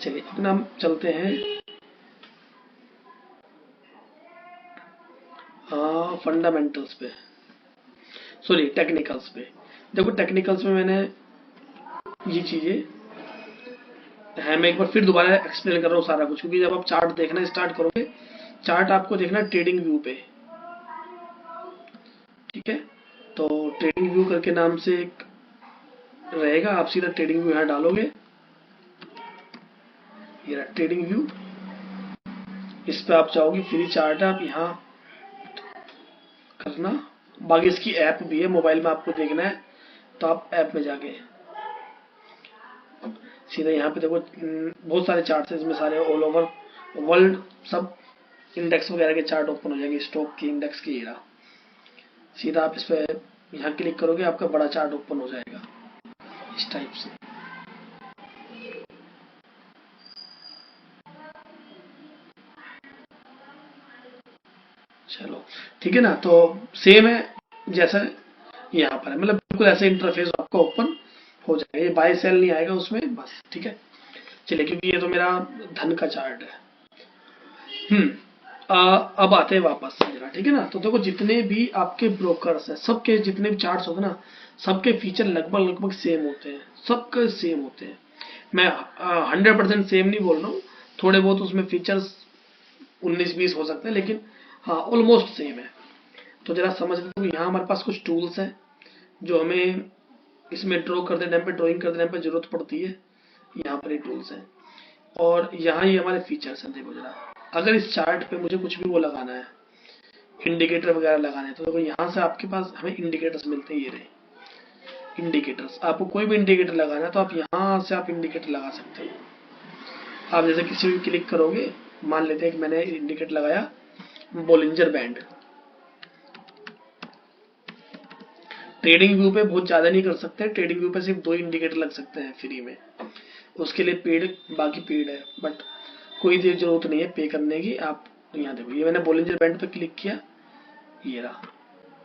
चलिए अपना हम चलते हैं फंडामेंटल्स पे, सॉरी टेक्निकल्स पे। देखो टेक्निकल्स में मैंने ये चीजें है, मैं एक बार फिर दोबारा एक्सप्लेन कर रहा हूँ सारा कुछ, क्योंकि जब आप चार्ट देखना स्टार्ट करोगे, चार्ट आपको देखना ट्रेडिंग व्यू पे, ठीक है। तो ट्रेडिंग व्यू करके नाम से एक रहेगा, आप सीधा ट्रेडिंग व्यू यहाँ डालोगे, ये ट्रेडिंग व्यू, इस पे आप चाहोगे फ्री चार्ट है, आप यहाँ करना। बाकी इसकी ऐप भी है, मोबाइल में आपको देखना है तो आप ऐप में जाके सीधा यहाँ पे देखो, बहुत सारे चार्ट है इसमें, सारे ऑल ओवर वर्ल्ड सब इंडेक्स वगैरह के चार्ट ओपन हो जाएंगे, स्टॉक की, इंडेक्स की, हीरा। सीधा आप इस पे यहाँ क्लिक करोगे, आपका बड़ा चार्ट ओपन हो जाएगा इस टाइप से। चलो ठीक है ना, तो सेम है जैसा यहाँ पर है, मतलब बिल्कुल ऐसे इंटरफेस आपका ओपन हो जाएगा, ये बाय सेल नहीं आएगा उसमें बस, ठीक है। चलिए, क्योंकि ये तो मेरा धन का चार्ट है। अब आते हैं वापस जरा, ठीक है ना। तो देखो जितने भी आपके ब्रोकर्स हैं, सबके जितने भी चार्ट्स होते हैं ना, सबके फीचर लगभग लगभग सेम होते हैं, सबके सेम होते हैं। मैं 100% सेम नहीं बोल रहा हूँ, थोड़े बहुत उसमें फीचर्स 19-20 हो सकते हैं, लेकिन हाँ ऑलमोस्ट सेम है। तो जरा समझ लो, यहाँ हमारे पास कुछ टूल्स हैं जो हमें इसमें ड्रॉ करते टाइम पे, ड्राइंग करते टाइम पे जरूरत पड़ती है। यहाँ पर ये टूल्स हैं और यहाँ ये हमारे फीचर्स हैं। देखो जरा, अगर इस चार्ट पे मुझे कुछ भी वो लगाना है, इंडिकेटर वगैरह लगाने हैं, तो देखो यहाँ से आपके पास हमें इंडिकेटर्स मिलते हैं, ये रहे इंडिकेटर्स। आपको कोई भी इंडिकेटर लगाना है तो आप यहाँ से आप इंडिकेटर लगा सकते हो। आप जैसे किसी भी क्लिक करोगे, मान लेते हैं कि मैंने इंडिकेटर लगाया बोलिंजर बैंड। ट्रेडिंग व्यू पे बहुत ज्यादा नहीं कर सकते, ट्रेडिंग व्यू पे सिर्फ 2 इंडिकेटर लग सकते हैं फ्री में, उसके लिए पेड, बाकी पेड है, बट कोई देर जरूरत नहीं है पे करने की। आप यहाँ देखो, ये मैंने बोलिंजर बैंड पे क्लिक किया, ये रहा,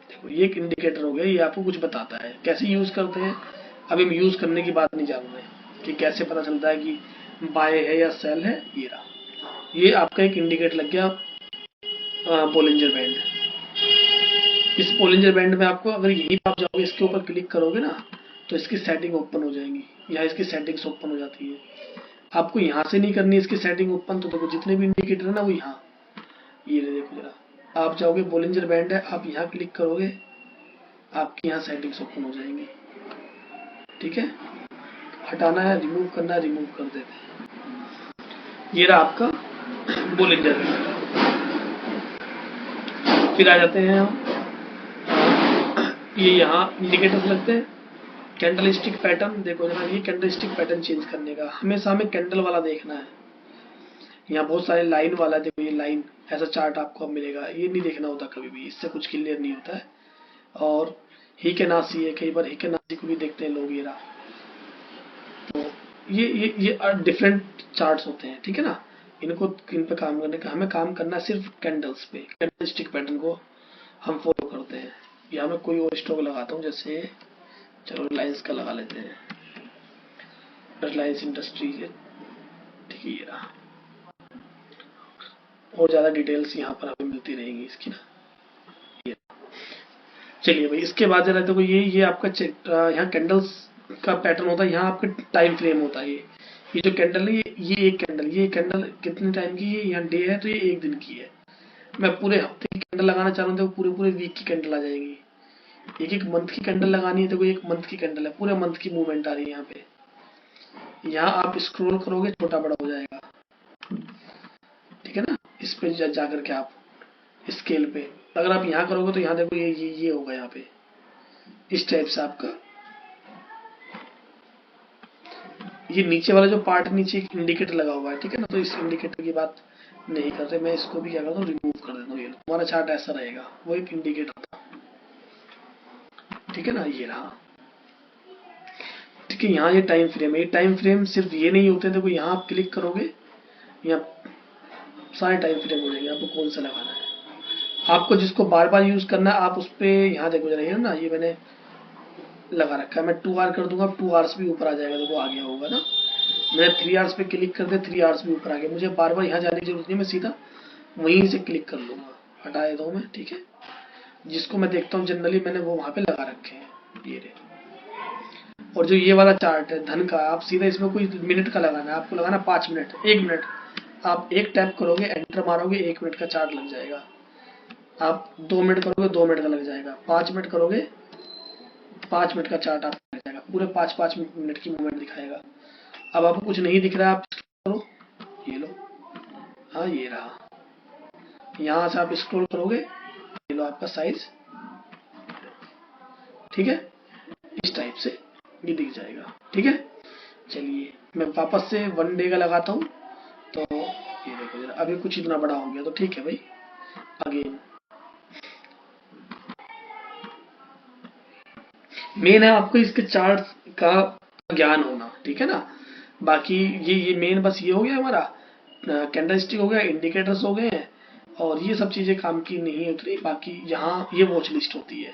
देखो ये एक इंडिकेटर हो गया, ये आपको कुछ बताता है कैसे यूज करते हैं। अभी हम यूज करने की बात नहीं जान रहे कि कैसे पता चलता है कि बाय है या सेल है। ये रहा, ये आपका एक इंडिकेटर लग गया बोलिंजर बैंड। इस बोलिंजर बैंड में आपको, अगर यही आप जाओगे इसके ऊपर क्लिक करोगे ना, तो इसकी सेटिंग ओपन हो जाएंगी, यहाँ इसकी सेटिंग्स ओपन हो जाती है। आपको यहाँ से नहीं करनी है इसकी सेटिंग ओपन, तो देखो जितने भी इंडिकेटर है ना वो यहाँ, ये देखो जरा, आप जाओगे बोलिंजर बैंड है, आप यहाँ क्लिक करोगे, आपकी यहाँ सेटिंग्स ओपन हो जाएंगी, ठीक है। हटाना है, रिमूव करना है, रिमूव कर देते हैं। ये रहा आपका बोलिंजर बैंड। फिर आ जाते हैं हम, ये यहाँ इंडिकेटर्स लगते हैं, कैंडल स्टिक पैटर्न। देखो जरा, ये कैंडल स्टिक पैटर्न चेंज करने का हमेशा हमें कैंडल वाला देखना है। यहाँ बहुत सारे लाइन वाला, देखो ये लाइन, ऐसा चार्ट आपको अब मिलेगा, ये नहीं देखना होता कभी भी, इससे कुछ क्लियर नहीं होता है। और ही के नासी है, कई बार ही के नासी को भी देखते हैं लोग, ये रहा। तो ये डिफरेंट चार्ट्स होते हैं, ठीक है ना। इनको, इन पे काम करने का, हमें काम करना है सिर्फ कैंडल्स पे, कैंडल स्टिक पैटर्न को हम फॉलो करते हैं। यहाँ मैं कोई और स्टॉक लगाता हूँ, जैसे चलो रिलायंस का लगा लेते हैं, रिलायंस इंडस्ट्रीज, ठीक है, ये रहा। और ज्यादा डिटेल्स यहाँ पर हमें मिलती रहेंगी इसकी ना, ये। चलिए भाई, इसके बाद जरा देखो, ये आपका यहाँ कैंडल्स का पैटर्न होता है, यहाँ आपका टाइम फ्रेम होता है। ये जो कैंडल है, ये कैंडल कितने टाइम की है, यहाँ डे है तो ये 1 दिन की है। मैं पूरे हफ्ते की कैंडल लगाना चाह रहा हूँ, तो पूरे पूरे वीक की कैंडल आ जाएगी। एक मंथ की कैंडल लगानी है तो 1 मंथ की कैंडल है, पूरे मंथ की मूवमेंट आ रही है यहाँ पे। यहाँ आप स्क्रॉल करोगे, छोटा बड़ा हो जाएगा, ठीक है ना। इस पे जा करके आप स्केल पे, अगर आप यहाँ करोगे तो यहाँ देखो, ये होगा यहाँ पे, इस टाइप से आपका। ये नीचे वाला जो पार्ट, नीचे एक इंडिकेटर लगा हुआ है, ठीक है ना, तो इस इंडिकेटर की बात नहीं कर रहे, मैं इसको भी क्या करता हूँ, रिमूव कर देता हूँ। ये तुम्हारा चार्ट ऐसा रहेगा, वो एक इंडिकेटर था, ठीक है ना, ये रहा। ठीक है, यहाँ ये टाइम फ्रेम है, ये टाइम फ्रेम सिर्फ ये नहीं होते, देखो यहाँ आप क्लिक करोगे, यहाँ सारे टाइम फ्रेम हो जाएंगे, आपको कौन सा लगाना है। आपको जिसको बार बार यूज करना है, आप उस पर यहाँ देखो जरा, ये ना, ये मैंने लगा रखा है, मैं 2 आवर कर दूंगा, 2 आवर्स भी ऊपर आ जाएगा, देखो आ गया होगा ना। मैं 3 आवर्स पे क्लिक कर दे, 3 आवर्स भी ऊपर आ गया, मुझे बार बार यहाँ जाने की जरूरत नहीं, मैं सीधा वहीं से क्लिक कर लूंगा, हटा देता हूँ मैं, ठीक है। जिसको मैं देखता हूँ जनरली मैंने वो वहां पे लगा रखे हैं, ये रहे। और जो ये वाला चार्ट है धन का, आप सीधा इसमें कोई मिनट का लगाना है, आपको लगाना 5 मिनट, 1 मिनट। आप एक टैप करोगे, एंटर मारोगे, 1 मिनट का चार्ट लग जाएगा। आप 2 मिनट करोगे, 2 मिनट का लग जाएगा। 5 मिनट करोगे, 5 मिनट का चार्ट आपको लग जाएगा, पूरे 5-5 मिनट की मूवमेंट दिखाएगा। अब आपको कुछ नहीं दिख रहा है, आप करो, ये लो, हाँ ये रहा। यहाँ से आप स्क्रॉल करोगे, ये लो आपका साइज, ठीक है, इस टाइप से ये दिख जाएगा, ठीक है। चलिए मैं वापस से 1 डे का लगाता हूँ, तो ये देखो जरा, अभी कुछ इतना बड़ा हो गया, तो ठीक है भाई। अगेन मेन है आपको इसके चार्ट का ज्ञान होना, ठीक है ना। बाकी ये मेन बस ये हो गया हमारा, कैंडल स्टिक हो गया, इंडिकेटर्स हो गए हैं, और ये सब चीजें काम की नहीं उतरी। बाकी यहाँ ये वॉच लिस्ट होती है,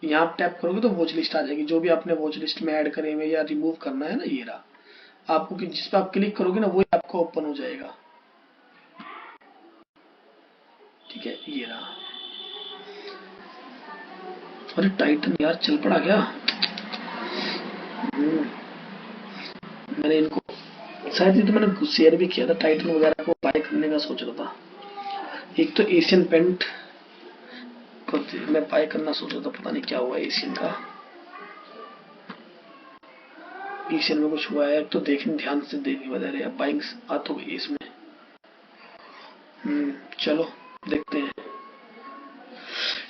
यहाँ आप टैप करोगे तो वॉच लिस्ट आ जाएगी, जो भी आपने वॉच लिस्ट में ऐड करे हुए या रिमूव करना है ना, ये रहा। आपको जिस पर आप क्लिक करोगे ना वही आपको ओपन हो जाएगा, ठीक है, ये रहा। अरे टाइटन यार चल पड़ा क्या। मैंने इनको शायद ये तो मैंने शेयर भी किया था, टाइटन वगैरह को बाय करने का सोच रहा था। एक तो एशियन पेंट को मैं बाय करना सोच रहा था, पता नहीं क्या हुआ एशियन का। एशियन में कुछ हुआ है तो देखने ध्यान से देखने बता रहे, बाइंग आ तो गई इसमें। चलो देखते हैं,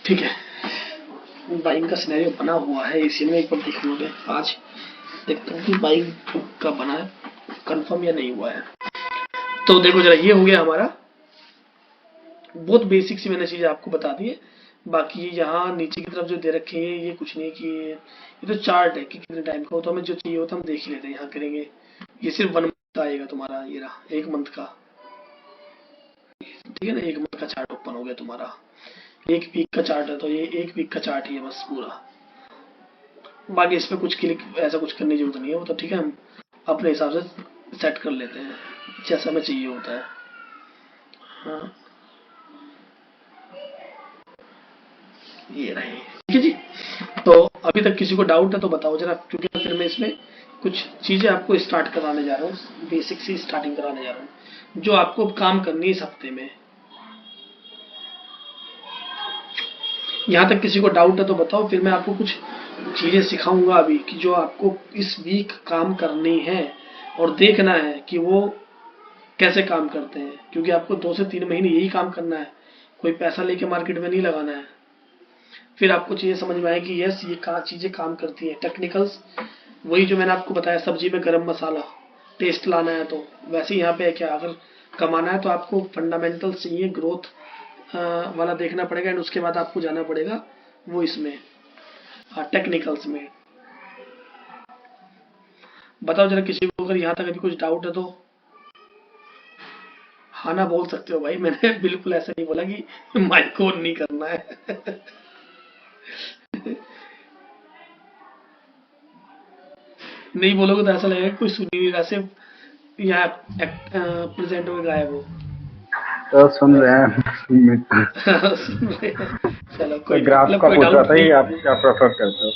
ठीक है। बाइंग का सिनेरियो बना हुआ है एशियन में, एक बार देख लूंगे आज, देखता हूँ कि बाइंग का बना है कंफर्म या नहीं हुआ है। तो देखो जरा, ये हो गया हमारा, बहुत बेसिक सी मैंने चीजें आपको बता दी है। बाकी यहाँ नीचे की तरफ जो दे रखे हैं ये कुछ नहीं कि ये तो चार्ट है कि कितने टाइम का हो, तो हमें जो चाहिए होता है हम देख ही लेते हैं, यहाँ करेंगे। ये सिर्फ 1 मंथ का आएगा तुम्हारा, ये रहा 1 मंथ का, ठीक है ना। 1 मंथ का चार्ट ओपन हो गया तुम्हारा। 1 वीक का चार्ट है तो ये 1 वीक का चार्ट ही है बस पूरा। बाकी इस पर कुछ क्लिक ऐसा कुछ करने की जरूरत नहीं है, वो तो ठीक है, हम अपने हिसाब से सेट कर लेते हैं जैसा हमें चाहिए होता है। हाँ ये रहे, ठीक है जी। तो अभी तक किसी को डाउट है तो बताओ जरा, क्योंकि फिर मैं इसमें कुछ चीजें आपको स्टार्ट कराने जा रहा हूँ, बेसिक सी स्टार्टिंग कराने जा रहा हूँ, जो आपको काम करनी है इस हफ्ते में। यहाँ तक किसी को डाउट है तो बताओ, फिर मैं आपको कुछ चीजें सिखाऊंगा अभी कि जो आपको इस वीक काम करनी है, और देखना है कि वो कैसे काम करते हैं, क्योंकि आपको 2 से 3 महीने यही काम करना है, कोई पैसा लेके मार्केट में नहीं लगाना है। फिर आपको चीजें समझ में आए कि यस ये चीजें काम करती है, टेक्निकल्स वही जो मैंने आपको बताया, सब्जी में गरम मसाला टेस्ट लाना है तो वैसे ही यहाँ पे क्या, अगर कमाना है तो आपको फंडामेंटल चाहिए, ग्रोथ वाला देखना पड़ेगा, एंड उसके बाद आपको जाना पड़ेगा वो इसमें टेक्निकल्स में। बताओ जरा किसी को अगर यहाँ तक अभी कुछ डाउट है तो हाँ ना बोल सकते हो भाई। मैंने बिल्कुल ऐसा नहीं बोला कि माइक को ऑन नहीं करना है। नहीं बोलोगे तो ऐसा लगेगा कि कोई सुन ही नहीं रहा, सिर्फ यहाँ प्रेजेंट हो गायब हो। तो सुन रहे हैं। सुन रहे हैं। चलो तो कोई नहीं, ग्राफ मतलब का कोई पूछ रहा डाउट था नहीं कि आप क्या प्रेफर करते हो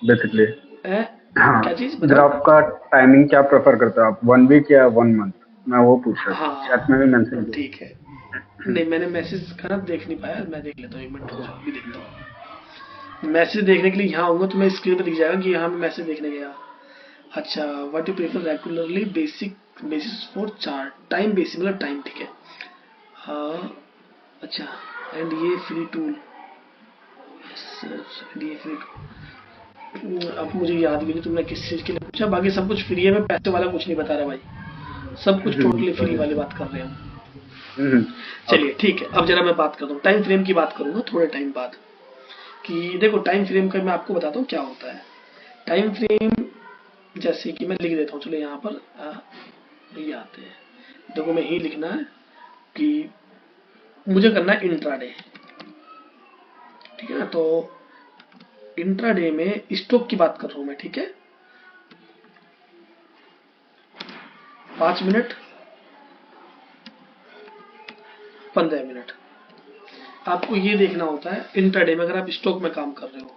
बेसिकली। है। हाँ, क्या चीज बताओ। ग्राफ का टाइमिंग क्या प्रेफर करते हो आप, 1 वीक या 1 मंथ? मैं वो पूछ रहा था, चैट में भी हाँ मेंशन ठीक है। किया। नहीं मैंने मैसेज का ना देख नहीं पाया, मैं देख लेता हूँ, 1 मिनट रुक जाओ, अभी देखता हूँ। मैसेज देखने के लिए यहाँ आऊंगा तो मैं स्क्रीन पर दिख जाएगा कि यहाँ मैं मैसेज देखने गया। अच्छा, what you prefer regularly basic basis for chart time basis, मतलब टाइम, ठीक है। हाँ अच्छा, एंड ये फ्री टूल, एंड ये फ्री टूल। अब मुझे याद भी नहीं तुमने किस चीज के लिए पूछा, बाकी सब कुछ फ्री है, मैं पैसे वाला कुछ नहीं बता रहा भाई, सब कुछ टोटली फ्री वाली बात कर रहे हैं हम। चलिए ओके। ठीक है, अब जरा मैं बात करता हूँ, टाइम फ्रेम की बात करूंगा थोड़े टाइम बाद। कि देखो टाइम फ्रेम का मैं आपको बताता हूँ क्या होता है। टाइम फ्रेम जैसे कि मैं लिख देता हूँ, चलो यहाँ पर ये आते हैं, देखो मैं ही लिखना है कि मुझे करना है इंट्राडे, ठीक है ना। तो इंट्राडे में स्टॉक की बात कर रहा हूँ मैं, ठीक है। 5 मिनट, 15 मिनट। आपको ये देखना होता है इंट्राडे में अगर आप स्टॉक में काम कर रहे हो।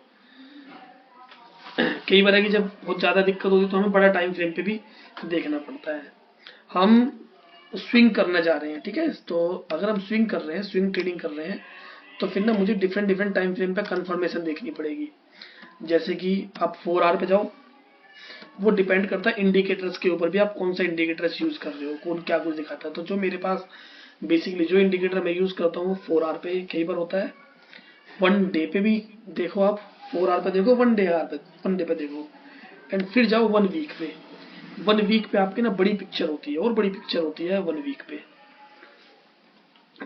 कई बार है कि जब बहुत ज़्यादा दिक्कत होती है तो हमें बड़ा टाइम फ्रेम पे भी देखना पड़ता है। हम स्विंग करने जा रहे हैं, ठीक है, तो अगर हम स्विंग कर रहे हैं, स्विंग ट्रेडिंग कर रहे हैं, तो फिर ना मुझे डिफरेंट डिफरेंट टाइम फ्रेम पे कंफर्मेशन देखनी पड़ेगी। जैसे कि आप 4 आवर पे जाओ, वो डिपेंड करता है इंडिकेटर्स के ऊपर भी, आप कौन सा इंडिकेटर्स यूज कर रहे हो, कौन क्या कुछ दिखाता है। तो जो मेरे पास बेसिकली जो इंडिकेटर मैं यूज करता हूँ वो 4 आवर पे कई बार होता है, 1 डे पे भी देखो आप, 4 आवर पे देखो, 1 डे पे देखो, एंड फिर जाओ 1 वीक पे। 1 वीक पे आपकी ना बड़ी पिक्चर होती है, और बड़ी पिक्चर होती है 1 वीक पे।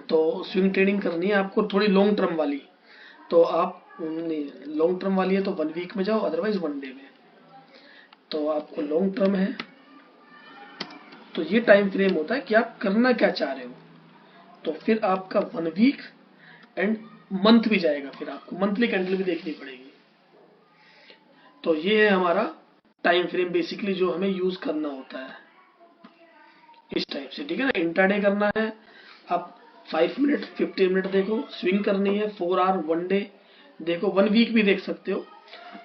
तो स्विंग ट्रेडिंग करनी है आपको थोड़ी लॉन्ग टर्म वाली, तो आप नहीं, लॉन्ग टर्म वाली है तो 1 वीक में जाओ, अदरवाइज 1 डे में। तो आपको लॉन्ग टर्म है तो ये टाइम फ्रेम होता है कि आप करना क्या चाह रहे हो। तो फिर आपका 1 वीक एंड मंथ भी जाएगा, फिर आपको मंथली कैंडल भी देखनी पड़ेगी। तो ये है हमारा टाइम फ्रेम बेसिकली जो हमें यूज करना होता है इस टाइप से, ठीक है ना। इंट्राडे करना है आप 5 मिनट 15 मिनट देखो, स्विंग करनी है 4 आवर 1 डे देखो, 1 वीक भी देख सकते हो,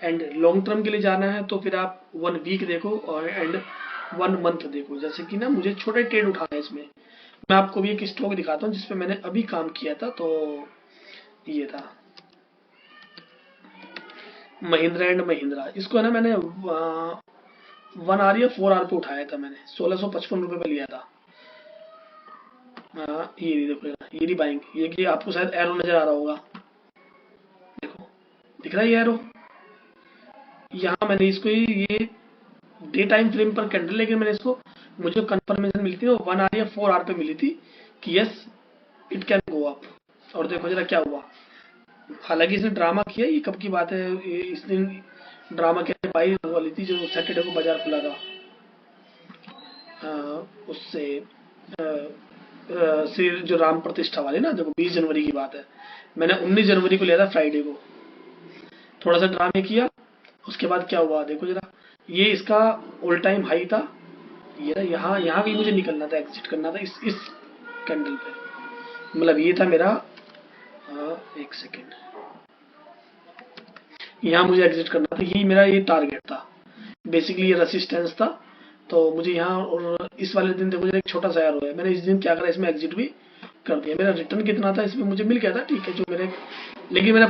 एंड लॉन्ग टर्म के लिए जाना है तो फिर आप 1 वीक देखो और एंड 1 मंथ देखो। जैसे कि ना मुझे छोटे ट्रेड उठाना है इसमें, मैं आपको भी एक स्टॉक दिखाता हूँ जिसपे मैंने अभी काम किया था। तो ये था महिंद्रा एंड महिंद्रा, इसको है ना मैंने 1 आवर या 4 आवर पे उठाया था, मैंने 1655 रुपए पे लिया था। ये नहीं देखो, ये नहीं बाइंग, ये कि आपको शायद एरो नजर आ रहा होगा, देखो दिख रहा है ये एरो। यहाँ मैंने इसको ये डे टाइम फ्रेम पर कैंडल, लेकिन मैंने इसको, मुझे कंफर्मेशन मिली थी वो 1 आवर या 4 आवर पे मिली थी कि yes it can go up. और देखो जरा क्या हुआ, हालांकि इसने ड्रामा किया, ये कब की बात है, इस दिन ड्रामा किया 22 वाली थी जो सैटरडे को बाजार खुला था। उससे श्री जो राम प्रतिष्ठा वाली ना, देखो 20 जनवरी की बात है, मैंने 19 जनवरी को लिया था फ्राइडे को। थोड़ा सा ड्रामे किया, उसके बाद क्या हुआ देखो जरा, ये इसका ऑल टाइम हाई था, ये ना यहाँ यहाँ भी मुझे निकलना था, एग्जिट करना था इस कैंडल पे। मतलब ये था मेरा, एक सेकेंड, यहाँ मुझे एग्जिट करना था, यही मेरा ये टारगेट था बेसिकली, ये रेसिस्टेंस था। तो मुझे यहाँ, और इस वाले दिन देखो जरा एक छोटा सा एरो है, मैंने इस दिन क्या करा, इसमें एग्जिट भी कर दिया। मेरा रिटर्न कितना था इसमें मुझे मिल गया था, ठीक है, जो मेरे, लेकिन मैंने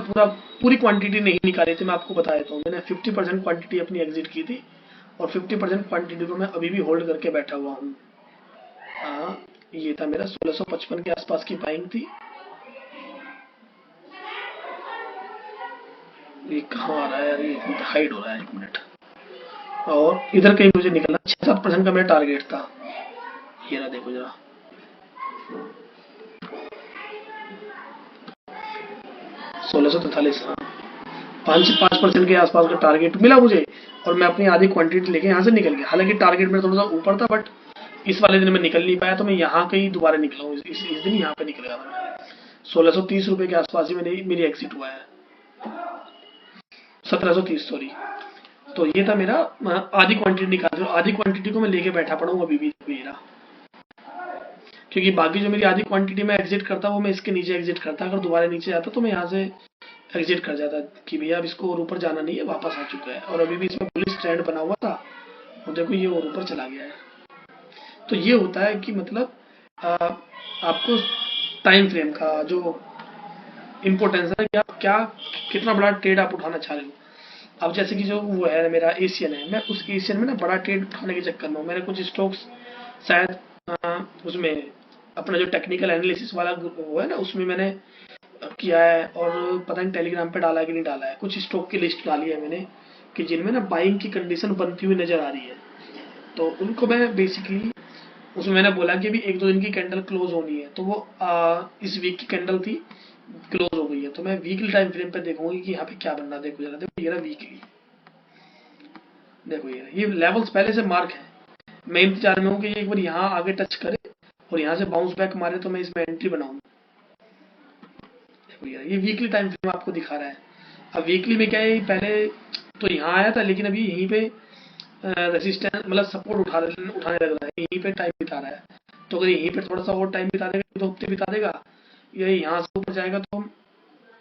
पूरी क्वांटिटी नहीं निकाली थी, मैं आपको बता देता हूँ। मैंने 50% क्वांटिटी अपनी एग्जिट की थी, और 50% क्वांटिटी को मैं अभी भी होल्ड करके बैठा हुआ हूँ। ये था मेरा 1655 के आसपास की बाइंग थी। ये कहाँ आ रहा है यार, ये हाइड हो रहा है, 1 मिनट। और इधर कहीं मुझे निकलना, 6-7% का मेरा टारगेट था, ये रहा देखो जरा, 1643। हाँ, 5 से 5% के आसपास का टारगेट मिला मुझे, और मैं अपनी आधी क्वांटिटी लेके यहाँ से निकल गया। हालांकि टारगेट मेरा थोड़ा सा ऊपर था, बट इस वाले दिन मैं निकल नहीं पाया, तो मैं यहाँ कहीं दोबारा निकला हूँ, इस दिन यहाँ पे निकल गया था। 1630 रुपए के आसपास ही मेरी एग्जिट हुआ है, 1730 सॉरी। तो ये था मेरा, आधी क्वांटिटी निकाल, आधी क्वांटिटी को मैं लेके बैठा पड़ा हूँ अभी भी मेरा, क्योंकि बाकी जो मेरी आधी क्वांटिटी में एग्जिट करता वो मैं इसके नीचे एग्जिट करता, अगर दोबारा नीचे आता तो मैं यहाँ से एग्जिट कर जाता कि भैया अब इसको और ऊपर जाना नहीं है, वापस आ चुका है, और अभी भी इसमें पुलिस ट्रेंड बना हुआ था, और देखो ये और ऊपर चला गया है। तो ये होता है कि मतलब आपको टाइम फ्रेम का जो इम्पोर्टेंस है कि आप क्या, कितना बड़ा ट्रेड आप उठाना चाह रहे हो। अब जैसे कि जो वो है मेरा एशियन है, मैं उस एशियन में ना बड़ा ट्रेड उठाने के चक्कर में हूँ। मैंने कुछ स्टॉक्स शायद उसमें अपना जो टेक्निकल एनालिसिस वाला वो है ना, उसमें मैंने किया है, और पता नहीं टेलीग्राम पे डाला है कि नहीं डाला है, कुछ स्टॉक की लिस्ट डाली है मैंने कि जिनमें ना बाइंग की कंडीशन बनती हुई नजर आ रही है। तो उनको मैं बेसिकली, उसमें मैंने बोला कि अभी 1-2 दिन की कैंडल क्लोज होनी है, तो वो इस वीक की कैंडल थी, क्लोज हो गई है, तो मैं वीकली टाइम फ्रेम पे देखूंगी कि यहाँ पे क्या बनना। देखो जरा, देखो ये रहा वीकली, देखो ये लेवल्स पहले से मार्क है, मैं इंतजार में हूँ कि ये एक बार यहाँ आगे टच करे और यहाँ से बाउंस बैक मारे तो मैं इसमें एंट्री बनाऊँ। देखो ये वीकली टाइम फ्रेम आपको दिखा रहा है। अब वीकली में क्या है, पहले तो यहाँ आया था, लेकिन अभी यहीं पे रेसिस्टेंस मतलब सपोर्ट उठाने लग रहा है, यहीं पे टाइम बिता रहा है। तो अगर यहीं पे थोड़ा सा और टाइम बिता देगा, 2 हफ्ते बिता देगा, या यहाँ से ऊपर जाएगा, तो हम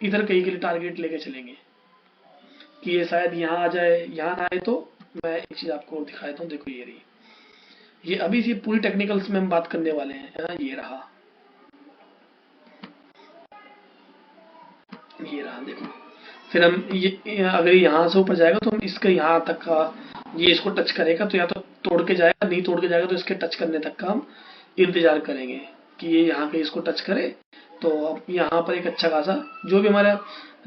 इधर कहीं के लिए टारगेट लेके चलेंगे कि ये शायद यहाँ आ जाए। यहाँ ना आए तो मैं एक चीज आपको और दिखा देता हूँ, देखो ये रही। ये अभी ये पूरी टेक्निकल्स में हम बात करने वाले हैं। ये रहा, ये रहा देखो। फिर हम ये अगर यहाँ से ऊपर जाएगा तो हम इसका यहाँ तक का, ये इसको टच करेगा तो या तो तोड़ के जाएगा, नहीं तोड़ के जाएगा तो इसके टच करने तक का हम इंतजार करेंगे कि ये यहाँ पे इसको टच करे। तो अब यहाँ पर एक अच्छा खासा जो भी हमारा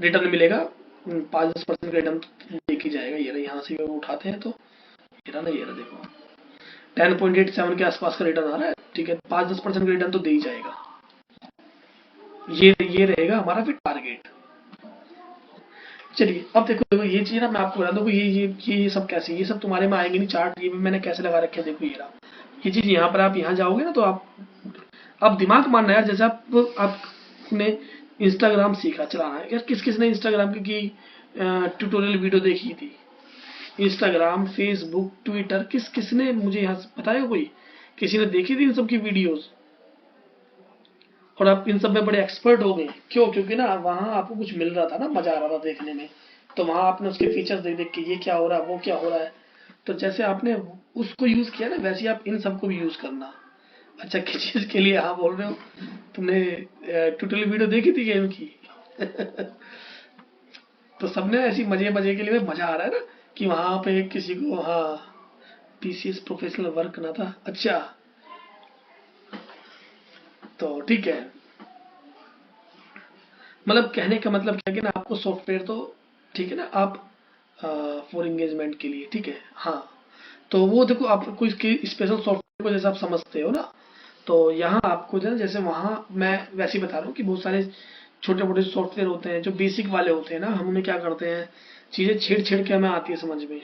रिटर्न मिलेगा, 5-10% का रिटर्न देख ही जाएगा। ये रहा, यहाँ से भी हम उठाते हैं तो ये रहा ना, ये रहा देखो 10.87 के आसपास का रिटर्न आ रहा है। ठीक है, 5-10% का रिटर्न तो दे ही जाएगा। ये रहेगा हमारा फिर टारगेट। चलिए अब देखो देखो ये चीज ना मैं आपको बता दूं कि ये सब कैसे, ये सब तुम्हारे में आएंगे नहीं चार्ट, ये भी मैंने कैसे लगा रखे हैं देखो। ये रहा, ये चीज यहाँ पर आप यहाँ जाओगे ना तो आप दिमाग मानना यार। जैसे आपने इंस्टाग्राम सीखा चलाना है यार, किस किस ने इंस्टाग्राम की ट्यूटोरियल वीडियो देखी थी? इंस्टाग्राम, फेसबुक, ट्विटर, किस किसने मुझे यहाँ बताया कोई? किसी ने देखी थी इन सब की वीडियोस? और आप इन सब में बड़े एक्सपर्ट हो गए क्यों? क्योंकि ना वहां आपको कुछ मिल रहा था ना, मजा आ रहा था देखने में। तो वहां आपने उसके फीचर्स देख देख के ये क्या हो रहा है, वो क्या हो रहा है, तो जैसे आपने उसको यूज किया ना, वैसे ही आप इन सबको भी यूज करना। अच्छा किस चीज के लिए हाँ बोल रहे हो? तुमने ट्यूटोरियल वीडियो देखी थी गेम की? तो सबने ऐसी मजे मजे के लिए, मजा आ रहा है ना कि वहां पे किसी को, हाँ पीसीएस प्रोफेशनल वर्क ना था, अच्छा तो ठीक है। मतलब कहने का मतलब क्या है कि ना आपको सॉफ्टवेयर तो ठीक है ना, आप फॉर एंगेजमेंट के लिए ठीक है, हाँ तो वो देखो आप कोई स्पेशल सॉफ्टवेयर को जैसे आप समझते हो ना, तो यहाँ आपको जो है जैसे वहाँ मैं वैसे ही बता रहा हूँ कि बहुत सारे छोटे मोटे सॉफ्टवेयर होते हैं जो बेसिक वाले होते हैं ना, हम उन्हें क्या करते हैं, चीज़ें छेड़ छेड़ के हमें आती है समझ में।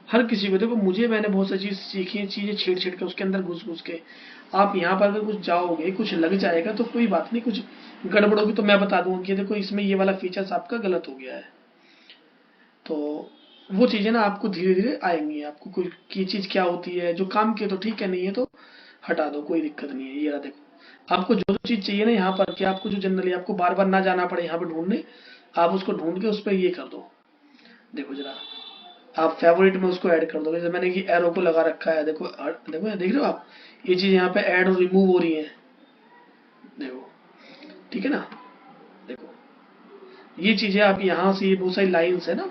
हर किसी को देखो, मुझे मैंने बहुत सारी चीज सीखी है, चीजें छेड़ छेड़ के उसके अंदर घुस घुस के। आप यहाँ पर अगर कुछ जाओगे, कुछ लग जाएगा तो कोई बात नहीं, कुछ गड़बड़ होगी तो मैं बता दूंगा कि देखो इसमें ये वाला फीचर्स आपका गलत हो गया है। तो वो चीजें ना आपको धीरे धीरे आएंगी, आपको कोई की चीज क्या होती है, जो काम की है तो ठीक है, नहीं है तो हटा दो, कोई दिक्कत नहीं है। ये रहा देखो, आपको जो जो चीज चाहिए ना यहाँ पर, कि आपको जो जनरली आपको बार बार ना जाना पड़े यहाँ पे ढूंढने, आप उसको ढूंढ के उस पर ये कर दो। देखो जरा, आप फेवरेट में उसको ऐड कर दो। जैसे मैंने ये एरो को लगा रखा है, देखो देखो देख रहे हो आप, ये चीज यहाँ पे ऐड और रिमूव हो रही है, देखो ठीक है ना। देखो ये चीजें आप यहाँ से, ये बहुत सारी लाइन्स है ना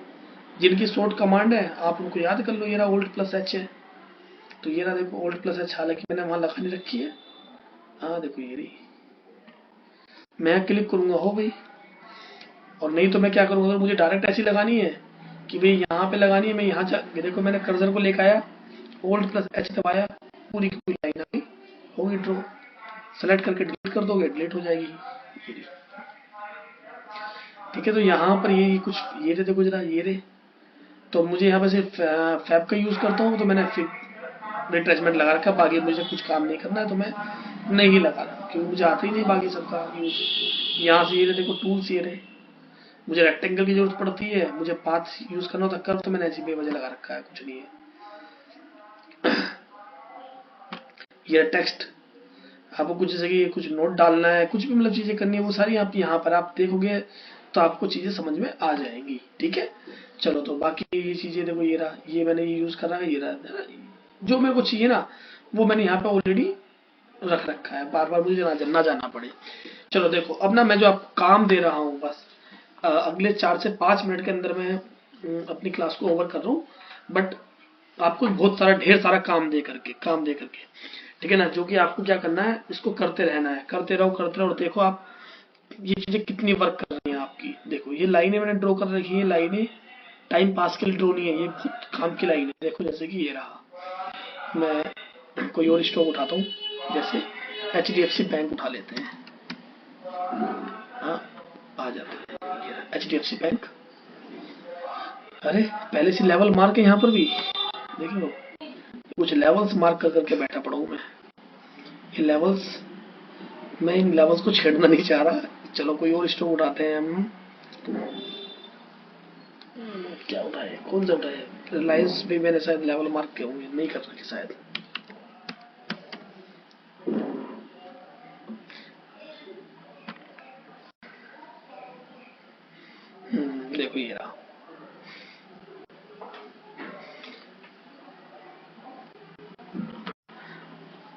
जिनकी शॉर्ट कमांड है, आप उनको याद कर लो। ये रहा Alt+H है, तो ये रहा देखो Alt+H, हालांकि मैंने वहां लगा नहीं रखी है। हाँ देखो ये रही, मैं क्लिक करूंगा हो भाई, और नहीं तो मैं क्या करूंगा, अगर मुझे डायरेक्ट ऐसी लगानी है कि भाई यहाँ पे लगानी है, मैं यहाँ देखो मैंने कर्सर को लेकर आया, Alt+H दबाया, पूरी की पूरी लाइन आ गई, होगी ड्रॉ। सेलेक्ट करके डिलीट कर दोगे, डिलीट हो जाएगी। ठीक है, तो यहाँ पर ये कुछ ये रे देखो जरा, ये रे, तो मुझे यहाँ पे सिर्फ फैब का यूज करता हूँ, तो मैंने फिर रिट्रेसमेंट लगा रखा, बाकी मुझे कुछ काम नहीं करना है तो मैं नहीं लगा रहा, क्योंकि मुझे आता ही नहीं बाकी सबका यूज। यहाँ से ये रे देखो टूल्स, ये रे मुझे रेक्टेंगल की जरूरत पड़ती है, मुझे पाथ यूज करना होता कर्व, तो मैंने ऐसी बेवजह लगा रखा है, कुछ नहीं है। ये टेक्स्ट, आपको कुछ जैसे कि कुछ नोट डालना है, कुछ भी मतलब चीजें करनी है, वो सारी आप यहाँ पर आप देखोगे तो आपको चीजें समझ में आ जाएंगी। ठीक है, चलो तो बाकी ये चीजें देखो, ये रहा, ये मैंने ये यूज कर रहा है, ये रहा, जो मेरे को चाहिए ना वो मैंने यहाँ पे ऑलरेडी रख रखा है, बार बार मुझे ना जाना पड़े। चलो देखो, अब ना मैं जो आपको काम दे रहा हूँ, बस अगले 4 से 5 मिनट के अंदर मैं अपनी क्लास को ओवर कर रहा हूँ, बट आपको बहुत सारा ढेर सारा काम दे करके ठीक है ना, जो कि आपको क्या करना है, इसको करते रहना है, करते रहो। और देखो आप ये चीजें कितनी वर्क कर रही हैं आपकी। देखो ये लाइनें मैंने ड्रॉ कर रखी है, लाइनें टाइम पास के लिए ड्रॉ नहीं है, ये बहुत काम की लाइन है। देखो जैसे कि ये रहा, मैं कोई और स्टॉक उठाता हूँ, जैसे HDFC बैंक उठा लेते हैं। हाँ आ जाते हैं, HDFC बैंक। अरे पहले से लेवल मार के यहाँ पर भी देखो, कुछ लेवल्स मार्क कर करके बैठा पड़ा हूँ मैं। ये लेवल्स, मैं इन लेवल्स को छेड़ना नहीं चाह रहा। चलो कोई और स्टॉक उठाते हैं हम। क्या उठाए, कौन सा उठाए? रिलायंस भी मैंने शायद लेवल मार्क किए होंगे, नहीं कर रखे शायद। देखो ये रहा।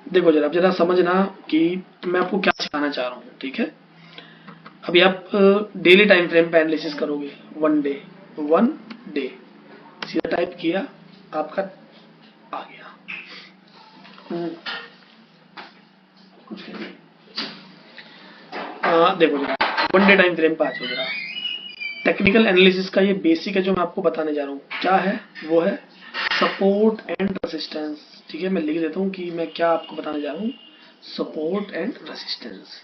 देखो जरा, अब जरा समझना कि मैं आपको क्या सिखाना चाह रहा हूँ, ठीक है। अभी आप डेली टाइम फ्रेम पे एनालिसिस करोगे, 1 डे, 1 डे, सीधा टाइप किया, आपका आ गया। कुछ नहीं। देखो जरा, 1 डे टाइम फ्रेम पे आ जाओ जरा। टेक्निकल एनालिसिस का ये बेसिक है जो मैं आपको बताने जा रहा हूँ, क्या है वो है सपोर्ट एंड रेसिस्टेंस। ठीक है, मैं लिख देता हूँ कि मैं क्या आपको बताने जा रहा हूँ, सपोर्ट एंड रेसिस्टेंस।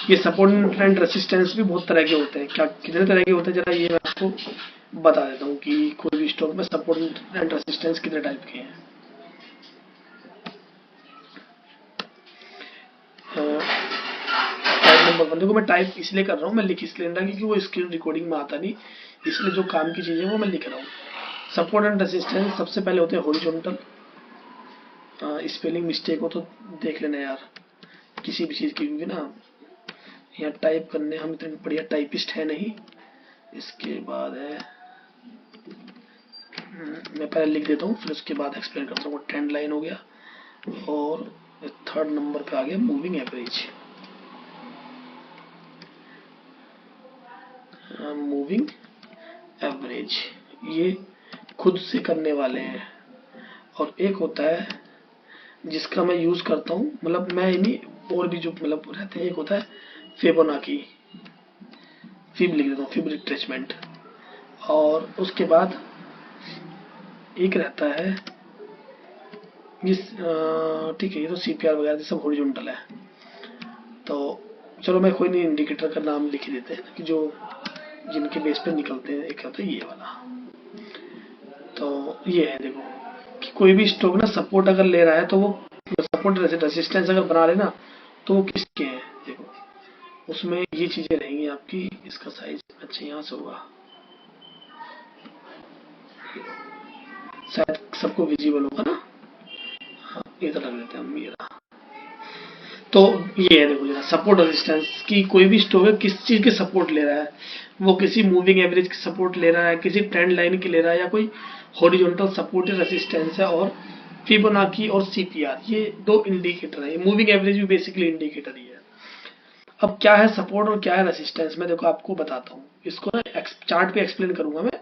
ये सपोर्ट एंड रेसिस्टेंस भी बहुत तरह के होते हैं, क्या कितने तरह के होते हैं जरा ये मैं आपको बता देता हूँ कि कोई भी स्टॉक में सपोर्ट एंड रेसिस्टेंस कितने टाइप के हैं। टाइप नंबर 1, देखो मैं टाइप इसलिए कर रहा हूँ, मैं लिख इसलिए रहा क्योंकि वो स्क्रीन रिकॉर्डिंग में आता नहीं, इसलिए जो काम की चीज़ है वो मैं लिख रहा हूँ। सपोर्ट एंड रेसिस्टेंस सबसे पहले होते हैं हॉरिजॉन्टल। स्पेलिंग मिस्टेक हो तो देख लेना यार किसी भी चीज़ की, क्योंकि ना यहाँ टाइप करने हम इतने बढ़िया टाइपिस्ट है नहीं। इसके बाद है, मैं पहले लिख देता हूँ फिर उसके बाद एक्सप्लेन करता हूँ। ट्रेंड लाइन हो गया, और 3rd नंबर पे आ गया मूविंग एवरेज। मूविंग एवरेज ये खुद से करने वाले हैं, और एक होता है जिसका मैं यूज करता हूँ, मतलब मैं नहीं, और भी जो मतलब रहते हैं, एक होता है फिबोनाची, फिब लिख देता हूँ, फिब रिट्रेसमेंट। और उसके बाद एक रहता है जिस, ठीक है, ये तो सीपीआर वगैरह सब हॉरिजॉन्टल है। तो चलो मैं कोई नहीं, इंडिकेटर का नाम लिख ही देते हैं कि जो जिनके बेस पे निकलते हैं। एक होता है ये वाला, तो ये है देखो कि कोई भी स्टॉक ना सपोर्ट अगर ले रहा है तो वो सपोर्ट रेसिस्टेंस अगर बना लेना तो वो किसके हैं, देखो उसमें ये चीजें रहेंगी आपकी। इसका साइज अच्छा यहाँ से होगा, शायद सबको विजिबल होगा ना। हाँ इधर रख देते हैं हम, ये रहा। तो ये है देखो जरा, सपोर्ट रेजिस्टेंस की कोई भी स्टॉक है किस चीज के सपोर्ट ले रहा है, वो किसी मूविंग एवरेज की सपोर्ट ले रहा है, किसी ट्रेंड लाइन की ले रहा है, या कोई हॉरिजॉन्टल सपोर्ट रेजिस्टेंस है। और फिबोनाची और सीपीआर ये 2 इंडिकेटर है, मूविंग एवरेज भी बेसिकली इंडिकेटर ही है। अब क्या है सपोर्ट और क्या है रेसिस्टेंस, मैं देखो आपको बताता हूँ। इसको ना चार्ट पे एक्सप्लेन करूंगा मैं,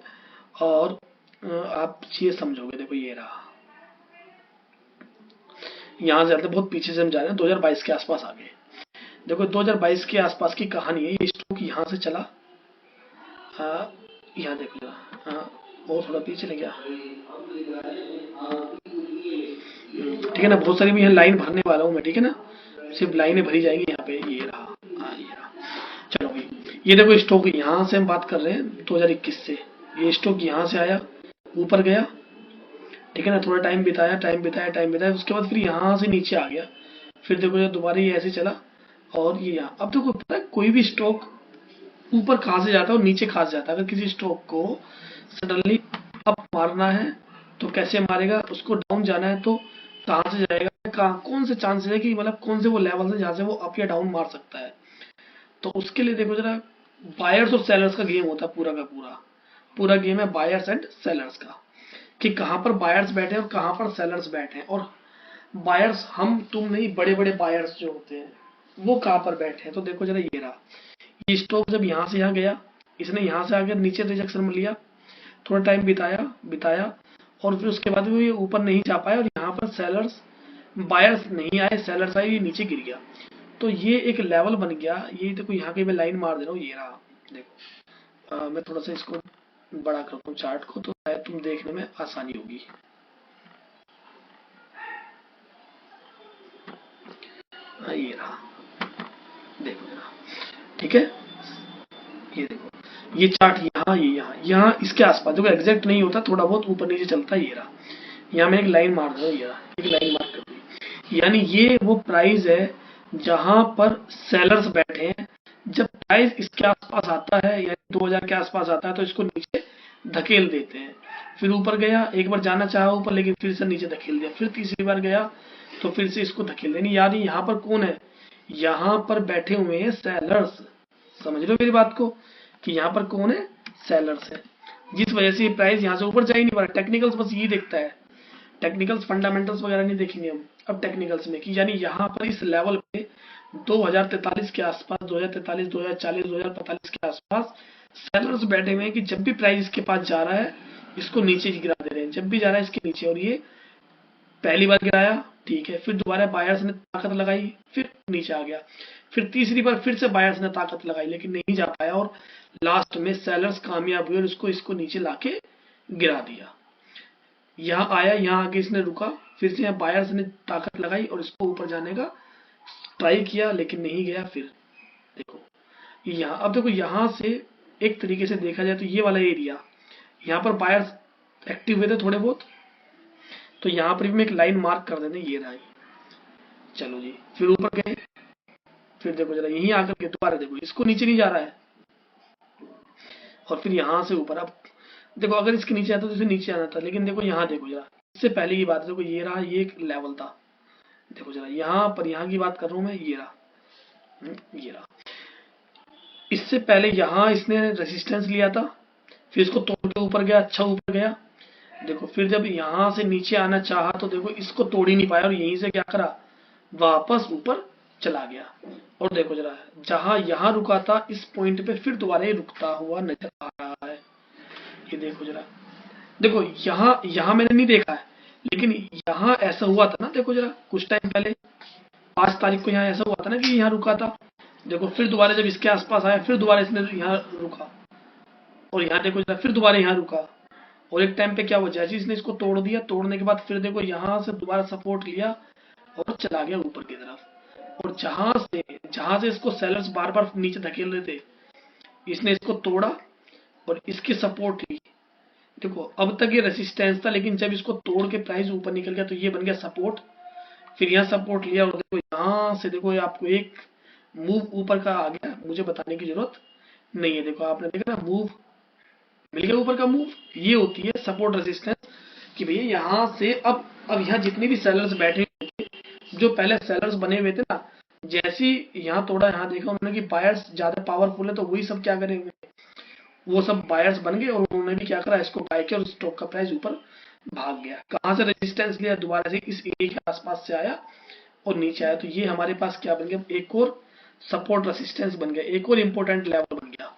और आप ये समझोगे। देखो ये रहा, यहाँ से आते बहुत पीछे से हम जा रहे हैं, 2022 के आसपास आ गए। देखो 2022 के आसपास की कहानी है, ये स्टॉक यहाँ से चला, यहाँ देखो जरा, वो थोड़ा पीछे ले गया, ठीक है ना। बहुत सारी भी यहाँ लाइन भरने वाला हूँ मैं, ठीक है ना, सिर्फ लाइनें भरी जाएंगी यहाँ पे। ये रहा, ये रहा। चलो भाई, ये देखो स्टॉक यहाँ से हम बात कर रहे हैं 2021 से। ये स्टॉक यहाँ से आया, ऊपर गया, ठीक है ना, थोड़ा टाइम बिताया, उसके बाद फिर यहाँ से नीचे आ गया। फिर देखो ये दोबारा ये ऐसे चला, और ये यहाँ। अब देखो पता है कोई भी स्टॉक ऊपर कहाँ से जाता है और नीचे कहाँ से जाता है। अगर किसी स्टॉक को सडनली अप मारना है तो कैसे मारेगा, उसको डाउन जाना है तो कहाँ से जाएगा, कहाँ कौन से चांसेस है कि मतलब कौन से वो लेवल है जहाँ से वो अप या डाउन मार सकता है। तो उसके लिए देखो जरा, बायर्स और सेलर्स का गेम होता है पूरा का पूरा। पूरा गेम है बायर्स एंड सेलर्स का, कि कहाँ पर बायर्स बैठे हैं और कहाँ पर सेलर्स बैठे हैं। और बायर्स हम तुम नहीं, बड़े बड़े बायर्स जो होते हैं वो कहाँ पर बैठे हैं। तो देखो जरा ये रहा, ये स्टॉक जब यहाँ से यहाँ गया, इसने यहाँ से आकर नीचे रिजेक्शन में लिया, थोड़ा टाइम बिताया, और फिर उसके बाद ये ऊपर नहीं जा पाया, और यहाँ पर सेलर्स, बायर्स नहीं आए, सेलर्स आए, ये नीचे गिर गया। तो ये एक लेवल बन गया। ये देखो यहाँ की मैं लाइन मार दे रहा हूँ, ये रहा देखो। मैं थोड़ा सा इसको बड़ा करता हूँ चार्ट को, तो शायद तुम देखने में आसानी होगी। ये रहा, देखो जरा, ठीक है। ये देखो, ये चार्ट यहाँ, ये यहाँ इसके आसपास, देखो एग्जैक्ट नहीं होता, थोड़ा बहुत ऊपर नीचे चलता है। ये रहा, यहाँ मैं एक लाइन मार रहा हूँ, ये रहा, एक लाइन मार कर दी। यानी ये वो प्राइस है जहां पर सेलर्स बैठे हैं, जब प्राइस इसके आसपास आता है यानी 2000 के आसपास आता है तो इसको नीचे धकेल देते हैं। फिर ऊपर गया, एक बार जाना चाहा ऊपर लेकिन फिर से नीचे धकेल दिया, फिर तीसरी बार गया तो फिर से इसको धकेल दिया। यानी यहाँ पर कौन है, यहाँ पर बैठे हुए हैं सेलर्स। समझ लो मेरी बात को कि यहाँ पर कौन है, सेलर्स है, जिस वजह से ये प्राइस यहाँ से ऊपर जा ही नहीं पा रहा। टेक्निकल्स बस ये देखता है, टेक्निकल्स फंडामेंटल्स वगैरह नहीं देखेंगे हम अब टेक्निकल्स में, कि यानी यहाँ पर इस लेवल पे 2043 के आसपास, 2043, 2040, 2045 के आसपास सेलर्स बैठे हुए हैं कि जब भी प्राइस इसके पास जा रहा है इसको नीचे गिरा दे रहे हैं, जब भी जा रहा है इसके नीचे। और ये पहली बार गिराया, ठीक है, फिर दोबारा बायर्स ने ताकत लगाई, फिर नीचे आ गया, फिर तीसरी बार फिर से बायर्स ने ताकत लगाई लेकिन नहीं जा पाया, और लास्ट में सेलर्स कामयाब हुए और इसको नीचे लाके गिरा दिया। यहाँ आया, यहाँ आके इसने रुका, फिर से यहाँ बायर्स ने ताकत लगाई और इसको ऊपर जाने का ट्राई किया लेकिन नहीं गया। फिर देखो यहाँ, अब देखो यहाँ से एक तरीके से देखा जाए तो ये वाला एरिया, यहाँ पर बायर्स एक्टिव हुए थे थोड़े बहुत, तो यहाँ पर भी मैं एक लाइन मार्क कर देते हैं, ये रहा। चलो जी, फिर ऊपर गए, फिर देखो जरा यहीं आकर के दोबारा देखो इसको नीचे नहीं जा रहा है, और फिर यहाँ से ऊपर। अब देखो अगर इसके नीचे आता तो इसे नीचे आना था, लेकिन देखो यहाँ देखो जरा, इससे पहले की बात है, देखो ये रहा, ये एक लेवल था, देखो जरा यहाँ पर, यहाँ की बात कर रहा हूँ मैं, ये रहा, ये रहा। इससे पहले यहाँ इसने रेजिस्टेंस लिया था, फिर इसको तोड़ के ऊपर गया, अच्छा ऊपर गया। देखो फिर जब यहाँ से नीचे आना चाहा तो देखो इसको तोड़ ही नहीं पाया और यहीं से क्या करा, वापस ऊपर चला गया। और देखो जरा, जहां यहाँ रुका था इस पॉइंट पे फिर दोबारा रुकता हुआ नजर आ रहा है। ये देखो जरा, देखो यहाँ यहाँ मैंने नहीं देखा है लेकिन यहाँ ऐसा हुआ था ना, देखो जरा कुछ टाइम पहले 5 तारीख को यहाँ ऐसा हुआ था ना कि यहाँ रुका था। देखो फिर दोबारा जब इसके आसपास आया फिर दोबारा इसने यहाँ रुका, और यहाँ देखो जरा फिर दोबारा यहाँ रुका, और एक टाइम पे क्या हुआ, जैसे इसने इसको तोड़ दिया, तोड़ने के बाद फिर देखो यहाँ से दोबारा सपोर्ट लिया और चला गया ऊपर की तरफ। और जहां से इसको सेलर्स बार बार नीचे धकेल रहे थे, इसने इसको तोड़ा और इसकी सपोर्ट ली। देखो अब तक ये रेसिस्टेंस था, लेकिन जब इसको तोड़ के प्राइस ऊपर निकल गया तो ये बन गया सपोर्ट। फिर यहाँ सपोर्ट लिया और देखो यहाँ से देखो आपको एक मूव ऊपर का आ गया, मुझे बताने की जरूरत नहीं है। देखो आपने देखा ना, मूव मिल गया ऊपर का मूव, ये होती है सपोर्ट रेजिस्टेंस, कि भैया यहाँ से अब यहाँ जितने भी सेलर्स बैठे हुए थे, जो पहले सेलर्स बने हुए थे ना, जैसे यहाँ तोड़ा, यहाँ देखा उन्होंने कि बायर्स ज्यादा पावरफुल है तो वही सब क्या करेंगे, वो सब बायर्स बन गए और उन्होंने भी क्या करा, इसको बाय किया और स्टॉक का प्राइस ऊपर भाग गया। कहाँ से रेजिस्टेंस लिया, दोबारा से इस एरिया के आसपास से आया और नीचे आया, तो ये हमारे पास क्या बन गया, एक और सपोर्ट रेजिस्टेंस बन गया, एक और इंपॉर्टेंट लेवल बन गया।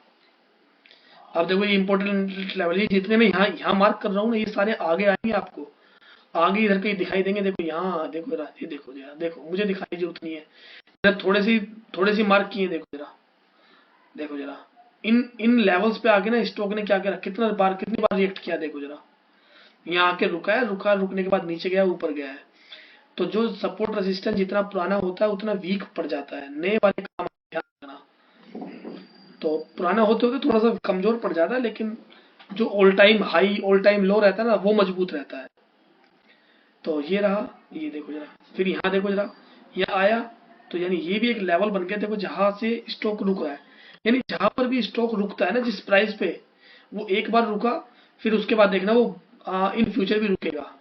अब देखो ये इंपॉर्टेंट लेवल, ये जितने में यहाँ मार्क कर रहा हूँ ना, ये सारे आगे आएंगे, आपको आगे इधर कहीं दिखाई देंगे। देखो यहाँ देखो जरा, ये देखो जरा, देखो मुझे दिखाने की जरूरत नहीं है, मैंने थोड़े सी मार्क किए, देखो जरा, देखो जरा इन इन लेवल्स पे आके ना स्टॉक ने क्या करा, कितनी बार रिएक्ट किया, देखो जरा, यहाँ आके रुका है, रुकने के बाद नीचे गया, ऊपर गया है। तो जो सपोर्ट रेजिस्टेंस जितना पुराना होता है उतना वीक पड़ जाता है, नए वाले काम ध्यान रखना। तो पुराना होते होते थोड़ा सा कमजोर पड़ जाता है, लेकिन जो all time high all time low रहता है ना, वो मजबूत रहता है। तो ये रहा, ये देखो जरा, फिर यहाँ देखो जरा, यहाँ आया, तो यानी ये भी एक लेवल बन गया। देखो जहां से स्टॉक रुक रहा है, यानी जहां पर भी स्टॉक रुकता है ना जिस प्राइस पे, वो एक बार रुका, फिर उसके बाद देखना वो इन फ्यूचर भी रुकेगा।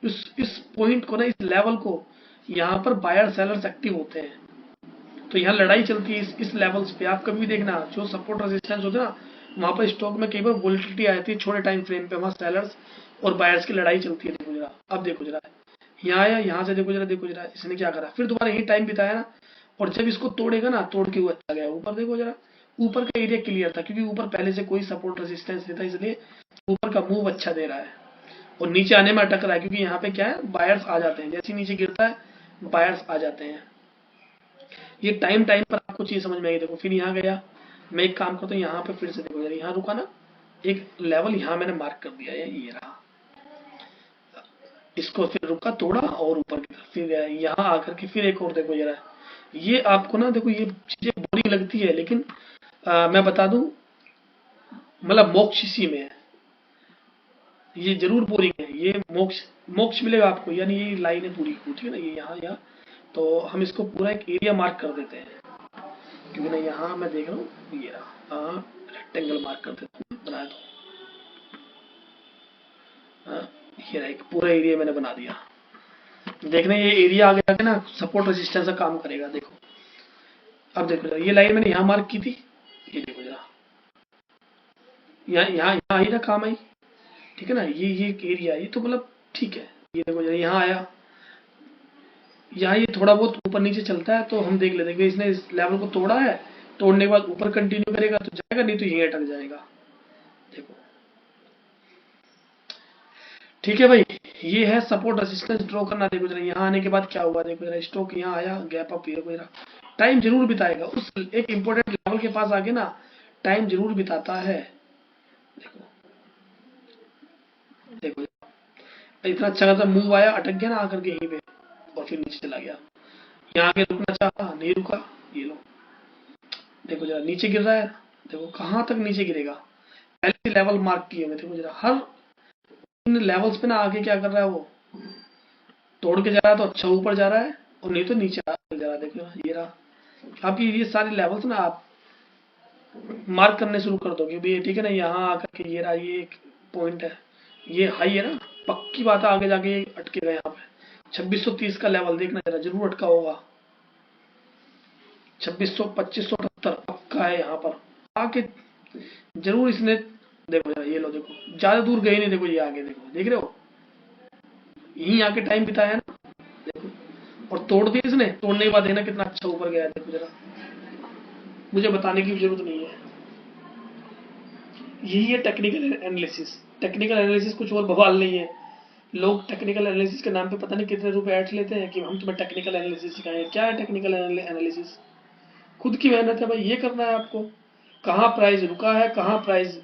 इस पॉइंट को ना, इस लेवल को, यहाँ पर बायर सेलर्स एक्टिव होते हैं, तो यहाँ लड़ाई चलती है इस लेवल्स पे। आप कभी भी देखना, जो सपोर्ट रेजिस्टेंस होते हैं ना, वहां पर स्टॉक में कई बार वोलेटिलिटी आ जाती है छोटे टाइम फ्रेम पे, वहां सेलर्स और बायर्स की लड़ाई चलती है। देखो जरा, अब देखो जरा, यहाँ आया, यहाँ से देखो जरा इसने क्या करा, फिर दोबारा यही टाइम बिताया ना, और जब इसको तोड़ेगा ना, तोड़ के वो अच्छा गया ऊपर। देखो जरा, ऊपर का एरिया क्लियर था क्योंकि ऊपर पहले से कोई सपोर्ट रेजिस्टेंस नहीं था, इसलिए ऊपर का मूव अच्छा दे रहा है। और नीचे आने में अटक रहा है क्योंकि यहाँ पे क्या है, बायर्स आ जाते हैं, जैसे नीचे गिरता है बायर्स आ जाते हैं। ये टाइम पर आपको चीज समझ में आएगी। देखो फिर यहाँ गया, मैं एक काम करता हूँ, यहाँ पे फिर से देखो जरा, यहाँ रुका ना, एक लेवल यहाँ मैंने मार्क कर दिया है, ये रहा, इसको फिर रुका, तोड़ा और ऊपर गया, फिर यहाँ आकर के फिर एक और देखो जरा। ये आपको ना देखो, ये चीजें बोरिंग लगती है, लेकिन मैं बता दूं, मतलब मोक्ष इसी में है, ये जरूर बोरिंग है, ये मोक्ष मोक्ष मिलेगा आपको, यानी ये लाइन है पूरी, ठीक है ना, ये यहाँ तो हम इसको पूरा एक एरिया मार्क कर देते हैं, क्योंकि ना यहाँ मैं देख रहा हूँ ये रहा, रेक्टेंगल मार्क कर देता हूँ, बना दो। ये रहा, एक पूरा एरिया मैंने बना दिया। देखना ये एरिया आगे आगे ना सपोर्ट रेजिस्टेंस का काम करेगा। देखो अब देखो जरा, ये लाइन मैंने यहाँ मार्क की थी, ये देखो जरा, यहाँ यहाँ यहाँ आई ना, काम आई, ठीक है ना। ये एक एरिया, ये तो मतलब ठीक है। ये देखो जरा, यहाँ आया, यहाँ ये थोड़ा बहुत ऊपर नीचे चलता है, तो हम देख लेते हैं कि इसने इस लेवल को तोड़ा है, तोड़ने के बाद ऊपर कंटिन्यू करेगा तो जाएगा, नहीं तो यहीं अटक जाएगा। देखो ठीक है भाई, ये है सपोर्ट रेजिस्टेंस ड्रॉ करना। देखो जरा, यहाँ आने के बाद क्या हुआ, देखो जरा, स्टॉक यहाँ आया, गैप अप, ये देखो जरा, टाइम जरूर बिताएगा उस एक इंपॉर्टेंट लेवल के पास आके ना, टाइम जरूर बिताता है। देखो देखो इतना अच्छा खासा मूव आया, अटक गया ना आकर के यहीं पे, और फिर नीचे चला गया। यहाँ आके रुकना चाहा, नहीं रुका, ये लो देखो जरा, नीचे गिर रहा है। देखो कहाँ तक नीचे गिरेगा, पहले लेवल मार्क किए हुए। देखो जरा, हर इन लेवल्स पे ना आगे क्या कर रहा है, वो तोड़ के जा रहा है तो अच्छा ऊपर जा रहा है, और नहीं तो नीचे जा रहा है। देखो ये रहा, आप ये सारे लेवल्स ना आप मार्क करने शुरू कर दोगे भाई, ठीक है ना। यहाँ आकर के ये रहा, ये एक पॉइंट है, ये हाई है ना, पक्की बात है आगे जाके अटकेगा यहाँ पे। 2630 का लेवल देखना जरा, जरूर अटका होगा। 2600 2578 पक्का है यहाँ पर आके, जरूर इसने, देखो जरा, ये लो देखो, ज्यादा दूर गए नहीं। देखो ये आगे, देखो देख रहे हो, यहीं आके टाइम बिताया ना, देखो, और तोड़ दिया इसने। तोड़ने के बाद देखना कितना अच्छा ऊपर गया। देखो जरा, मुझे बताने की जरूरत नहीं है, यही है टेक्निकल एनालिसिस। टेक्निकल एनालिसिस कुछ और बवाल नहीं है। लोग टेक्निकल एनालिसिस के नाम पे पता नहीं कितने रुपए ऐड लेते हैं कि हम तुम्हें टेक्निकल एनालिसिस सिखाएंगे। क्या है टेक्निकल एनालिसिस? खुद की मेहनत है भाई, ये करना है आपको। कहाँ प्राइस रुका है, कहाँ प्राइस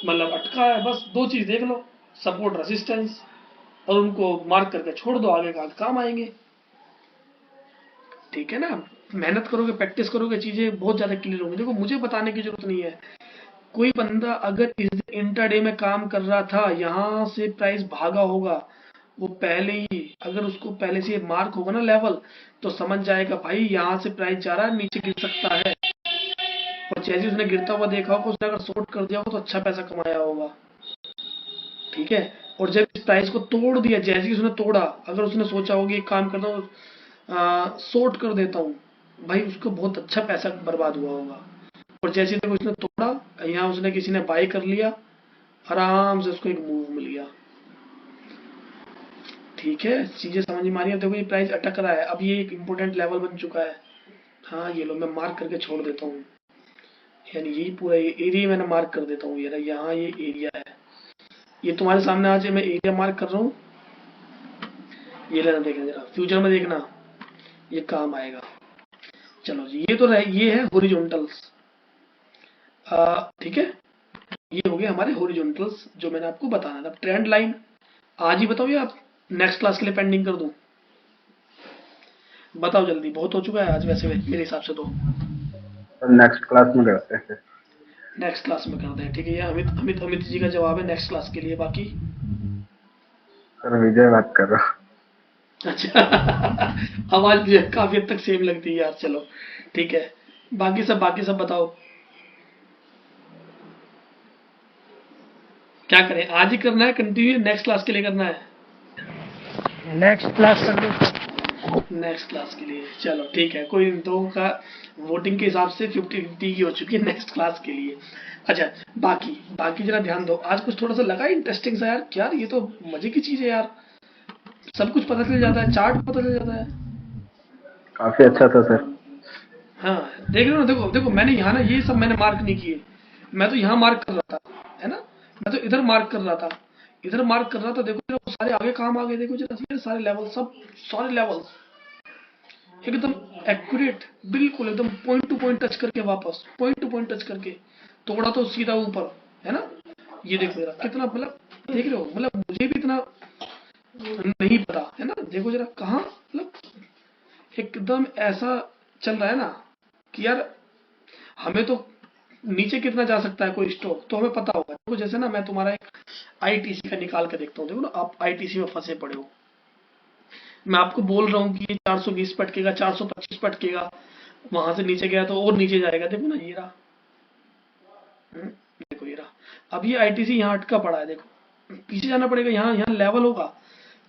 मतलब अटका है, बस दो चीज देख लो, सपोर्ट रेजिस्टेंस, और उनको मार्क करके छोड़ दो, आगे का काम आएंगे। ठीक है ना, मेहनत करोगे, प्रैक्टिस करोगे, चीजें बहुत ज्यादा क्लियर होंगी। देखो मुझे बताने की जरूरत नहीं है, कोई बंदा अगर इस इंट्राडे में काम कर रहा था, यहाँ से प्राइस भागा होगा, वो पहले ही, अगर उसको पहले से मार्क होगा ना लेवल, तो समझ जाएगा भाई यहाँ से प्राइस जा रहा है, नीचे गिर सकता है। और जैसे उसने गिरता हुआ देखा होगा, उसने अगर शॉर्ट कर दिया होगा तो अच्छा पैसा कमाया होगा। ठीक है, और जब इस प्राइस को तोड़ दिया, जैसे ही उसने तोड़ा, अगर उसने सोचा होगा एक काम करता हूँ शॉर्ट कर देता हूँ, भाई उसको बहुत अच्छा पैसा बर्बाद हुआ होगा। और जैसे देखो उसने तोड़ा, यहाँ उसने किसी ने बाई कर लिया, आराम से उसको एक मूव मिल गया। ठीक है, चीजें समझ में आ रही है। देखो ये प्राइस अटक रहा है, अब ये एक इम्पोर्टेंट लेवल बन चुका है। हाँ ये लो, मैं मार्क करके छोड़ देता हूँ, यानी यही पूरा एरिया मैंने मार्क कर देता हूँ। ये यहाँ ये एरिया है, ये तुम्हारे सामने आज मैं एरिया मार्क कर रहा हूँ। ये लेना, देखना जरा, फ्यूचर में देखना ये काम आएगा। चलो जी, ये तो रहे, ये है हॉरिजॉन्टल्स। ठीक है, ये हो गए हमारे हॉरिजॉन्टल्स जो मैंने आपको बताना था। ट्रेंड लाइन आज ही बताओ या आप नेक्स्ट क्लास के लिए पेंडिंग कर दूं? बताओ जल्दी, बहुत हो चुका है आज वैसे मेरे हिसाब से तो। सर नेक्स्ट क्लास में करते हैं फिर। नेक्स्ट क्लास में करते हैं, ठीक है। ये अमित अमित अमित जी का जवाब है नेक्स्ट क्लास के लिए। बाकी सर विजय बात कर रहा हूँ। अच्छा आवाज भी काफी हद तक सेम लगती है यार। चलो ठीक है, बाकी सब बताओ क्या करें, आज ही करना है कंटिन्यू, नेक्स्ट क्लास के लिए करना है? नेक्स्ट क्लास कर दो। नेक्स्ट क्लास के लिए चलो ठीक है, कोई दो का वोटिंग के हिसाब से 50-50 की हो चुकी है नेक्स्ट क्लास के लिए। अच्छा, बाकी बाकी जरा ध्यान दो, आज कुछ थोड़ा सा लगा इंटरेस्टिंग सा यार, क्या ये तो मजे की चीज है यार, सब कुछ पता चल जाता है, चार्ट पता चल जाता है। काफी अच्छा था सर। हाँ देख रहे हो ना, देखो देखो मैंने यहाँ ना ये सब मैंने मार्क नहीं किए, मैं तो यहाँ मार्क कर रहा था, है ना, मैं तो इधर मार्क कर रहा था, इधर मार्क कर रहा था। देखो जरा, वो सारे आगे काम आ गए। देखो जरा, ये सारे लेवल, सब सारे लेवल एकदम एक्यूरेट, बिल्कुल एकदम पॉइंट टू पॉइंट टच करके, वापस पॉइंट टू पॉइंट टच करके तोड़ा तो सीधा ऊपर, है ना। ये देखो जरा कितना, मतलब देख रहे हो, मतलब मुझे भी इतना नहीं पता, है ना। देखो जरा कहाँ, मतलब एकदम ऐसा चल रहा है ना कि यार, हमें तो नीचे कितना जा सकता है कोई स्टॉक तो हमें पता होगा। देखो जैसे ना, मैं तुम्हारा एक आईटीसी का निकाल के देखता हूँ। देखो ना, आप आईटीसी में फंसे पड़े हो, मैं आपको बोल रहा हूँ कि ये 420 पे अटकेगा, 425 पे अटकेगा, वहां से नीचे गया तो और नीचे जाएगा। देखो ना ये रहा। देखो ये रहा। अब ये आईटीसी यहाँ अटका पड़ा है, देखो पीछे जाना पड़ेगा, यहाँ यहाँ लेवल होगा।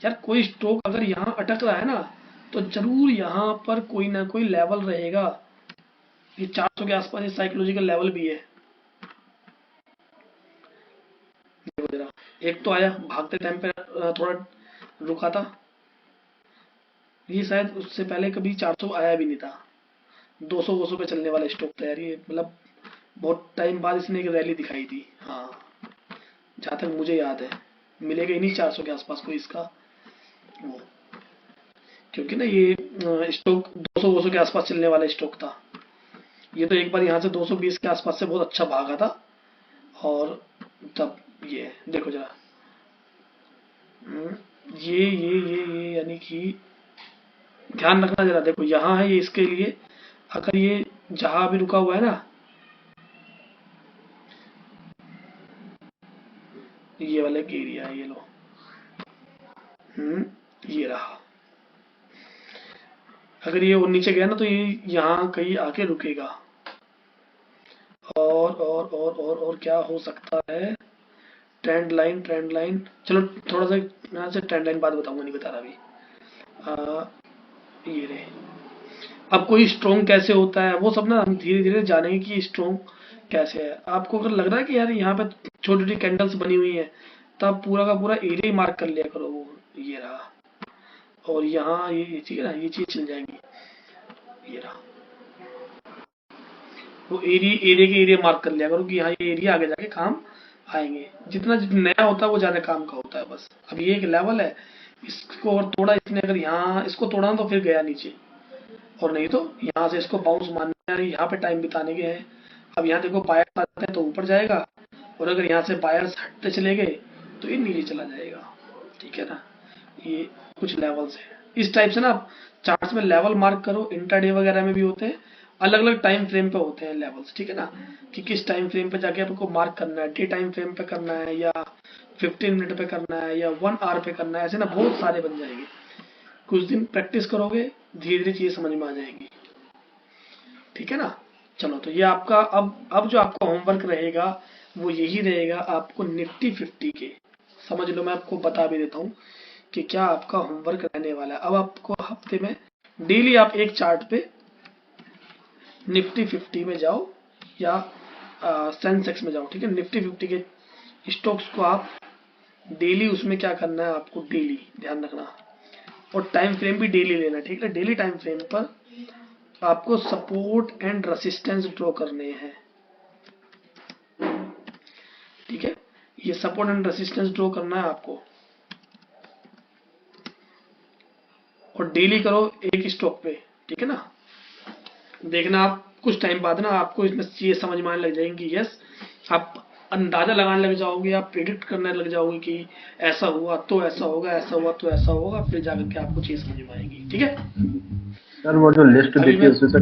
यार कोई स्टॉक अगर यहाँ अटक रहा है ना, तो जरूर यहाँ पर कोई ना कोई लेवल रहेगा। ये 400 के आसपास ये साइकोलॉजिकल लेवल भी है। देखो जरा, एक तो आया भागते टाइम पे थोड़ा रुका था, ये शायद उससे पहले कभी 400 आया भी नहीं था। 200 200 पे चलने वाला स्टॉक था यार ये, मतलब बहुत टाइम बाद इसने एक रैली दिखाई थी। हाँ, जहाँ तक मुझे याद है मिलेगा ही नहीं 400 के आसपास कोई इसका वो, क्योंकि ना ये स्टॉक 200 200 के आसपास चलने वाला स्टॉक था। ये तो एक बार यहाँ से 220 के आसपास से बहुत अच्छा भागा था, और तब ये देखो जरा, ये यानी कि ध्यान रखना जरा। देखो यहाँ है ये, इसके लिए अगर ये जहां भी रुका हुआ है ना, ये वाला एक एरिया है, ये लो। ये रहा। अगर ये और नीचे गया ना, तो ये यहाँ कहीं आके रुकेगा। और क्या हो सकता है? ट्रेंड लाइन, ट्रेंड लाइन, चलो थोड़ा सा यहाँ से ट्रेंड लाइन बाद बताऊंगा, नहीं बता रहा अभी। ये रहे। अब कोई स्ट्रोंग कैसे होता है वो सब ना हम धीरे धीरे जानेंगे कि स्ट्रोंग कैसे है। आपको अगर लग रहा है कि यार यहाँ पे छोटी छोटी कैंडल्स बनी हुई है, तब पूरा का पूरा एरिया ही मार्क कर लिया करो। वो ये रहा, और यहाँ ये ठीक है ना, ये चीज चल जाएंगी। ये रहा, वो एरिया के एरिया मार्क कर लिया करो कि यहाँ ये एरिया आगे जाके काम आएंगे। जितना नया होता है वो ज्यादा काम का होता है बस। अब ये एक लेवल है, इसको और तोड़ा इसने, अगर यहाँ इसको तोड़ा ना तो फिर गया नीचे, और नहीं तो यहाँ से इसको बाउंस मारने, यानी यहाँ पे टाइम बिताने के हैं। अब यहाँ देखो बायर्स आते हैं तो ऊपर जाएगा, और अगर यहाँ से बायर्स हटते चले गए तो ये नीचे चला जाएगा। ठीक है ना, ये कुछ लेवल्स है इस टाइप से ना। आप चार्ट्स में लेवल मार्क करो, इंट्राडे वगैरह में भी होते हैं, अलग अलग टाइम फ्रेम पे होते हैं लेवल्स। ठीक है ना, कि किस टाइम फ्रेम पे जाके आपको मार्क करना है, डे टाइम फ्रेम पे करना है, या 15 मिनट पे करना है, या 1 आवर पे करना है। ऐसे ना बहुत सारे बन जाएंगे। कुछ दिन प्रैक्टिस करोगे, धीरे धीरे चीजें समझ में आ जाएंगी। ठीक है ना। चलो, तो ये आपका अब जो आपका होमवर्क रहेगा वो यही रहेगा। आपको निफ्टी 50 के, समझ लो, मैं आपको बता भी देता हूँ कि क्या आपका होमवर्क रहने वाला है। अब आपको हफ्ते में डेली आप एक चार्ट पे निफ्टी 50 में जाओ या सेंसेक्स में जाओ। ठीक है, निफ्टी 50 के स्टॉक्स को आप डेली, उसमें क्या करना है आपको, डेली ध्यान रखना, और टाइम फ्रेम भी डेली लेना। ठीक है, डेली टाइम फ्रेम पर आपको सपोर्ट एंड रेसिस्टेंस ड्रॉ करने हैं। ठीक है, ये सपोर्ट एंड रेसिस्टेंस ड्रॉ करना है आपको, और डेली करो एक स्टॉक पे। ठीक है ना, देखना आप कुछ टाइम बाद ना आपको इसमें चीजें समझ में आने लग जाएंगी। यस, आप अंदाजा लगाने लग जाओगे, आप प्रिडिक्ट करने लग जाओगे कि ऐसा हुआ तो ऐसा होगा, ऐसा हुआ तो ऐसा होगा, फिर जाकर के आपको चीज समझ में आएगी। ठीक है, सर वो जो लिस्ट अभी दी थी मैं उसी से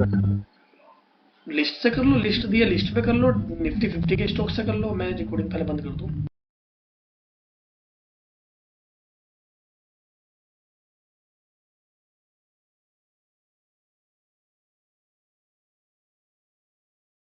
लिस्ट से कर लो, लिस्ट दिया लिस्ट पे कर लो, निफ्टी 50 के स्टॉक से कर लो। मैं रिकॉर्डिंग पहले बंद कर दूं।